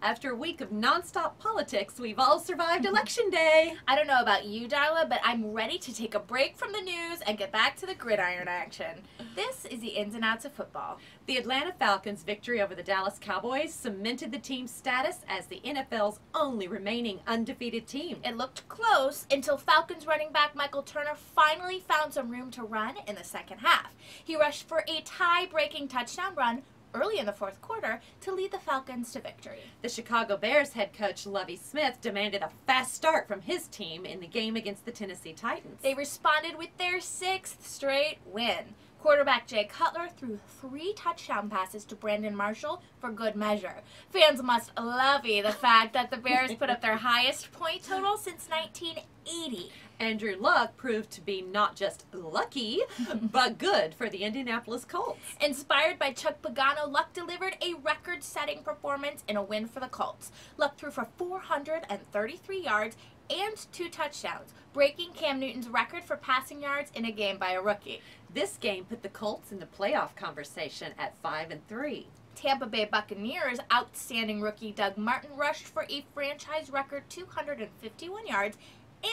After a week of nonstop politics, we've all survived Election Day. I don't know about you, Darla, but I'm ready to take a break from the news and get back to the gridiron action. This is the ins and outs of football. The Atlanta Falcons' victory over the Dallas Cowboys cemented the team's status as the NFL's only remaining undefeated team. It looked close until Falcons running back Michael Turner finally found some room to run in the second half. He rushed for a tie-breaking touchdown run early in the fourth quarter to lead the Falcons to victory. The Chicago Bears head coach Lovie Smith demanded a fast start from his team in the game against the Tennessee Titans. They responded with their sixth straight win. Quarterback Jay Cutler threw 3 touchdown passes to Brandon Marshall for good measure. Fans must lovey the fact that the Bears put up their highest point total since 1980. Andrew Luck proved to be not just lucky, but good for the Indianapolis Colts. Inspired by Chuck Pagano, Luck delivered a record-setting performance in a win for the Colts. Luck threw for 433 yards and 2 touchdowns, breaking Cam Newton's record for passing yards in a game by a rookie. This game put the Colts in the playoff conversation at 5-3. Tampa Bay Buccaneers' outstanding rookie Doug Martin rushed for a franchise record 251 yards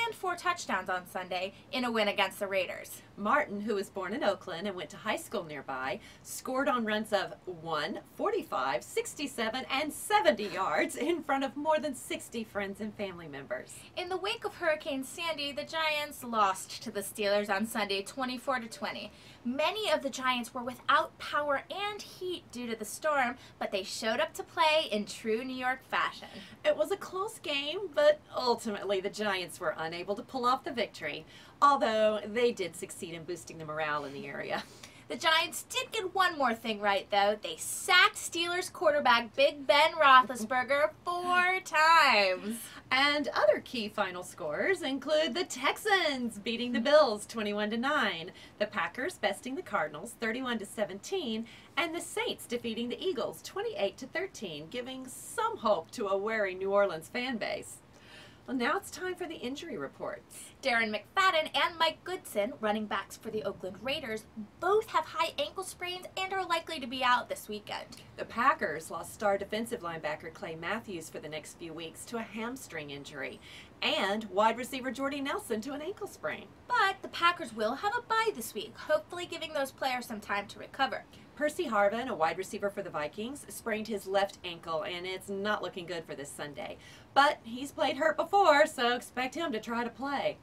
and 4 touchdowns on Sunday in a win against the Raiders. Martin, who was born in Oakland and went to high school nearby, scored on runs of 1, 45, 67, and 70 yards in front of more than 60 friends and family members. In the wake of Hurricane Sandy, the Giants lost to the Steelers on Sunday 24-20. Many of the Giants were without power and heat due to the storm, but they showed up to play in true New York fashion. It was a close game, but ultimately the Giants were unable to pull off the victory, although they did succeed in boosting the morale in the area. The Giants did get one more thing right, though. They sacked Steelers quarterback Big Ben Roethlisberger 4 times. And other key final scores include the Texans beating the Bills 21-9, the Packers besting the Cardinals 31-17, and the Saints defeating the Eagles 28-13, giving some hope to a wary New Orleans fan base. Well, now it's time for the injury reports. Darren McFadden and Mike Goodson, running backs for the Oakland Raiders, both have high ankle sprains and are likely to be out this weekend. The Packers lost star defensive linebacker Clay Matthews for the next few weeks to a hamstring injury, and wide receiver Jordy Nelson to an ankle sprain. But the Packers will have a bye this week, hopefully giving those players some time to recover. Percy Harvin, a wide receiver for the Vikings, sprained his left ankle, and it's not looking good for this Sunday. But he's played hurt before, so expect him to try to play.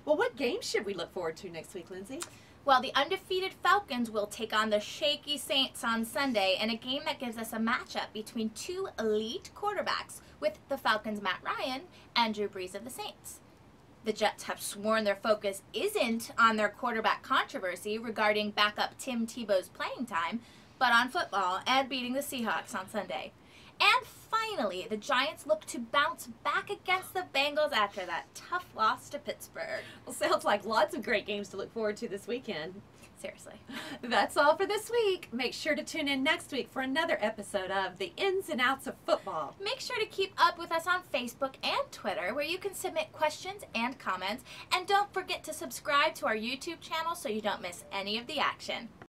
Well, what games should we look forward to next week, Lindsay? Well, the undefeated Falcons will take on the shaky Saints on Sunday in a game that gives us a matchup between 2 elite quarterbacks, with the Falcons' Matt Ryan and Drew Brees of the Saints. The Jets have sworn their focus isn't on their quarterback controversy regarding backup Tim Tebow's playing time, but on football and beating the Seahawks on Sunday. And finally, the Giants look to bounce back against the Bengals after that tough loss to Pittsburgh. Well, sounds like lots of great games to look forward to this weekend. Seriously. That's all for this week. Make sure to tune in next week for another episode of The Ins and Outs of Football. Make sure to keep up with us on Facebook and Twitter, where you can submit questions and comments. And don't forget to subscribe to our YouTube channel so you don't miss any of the action.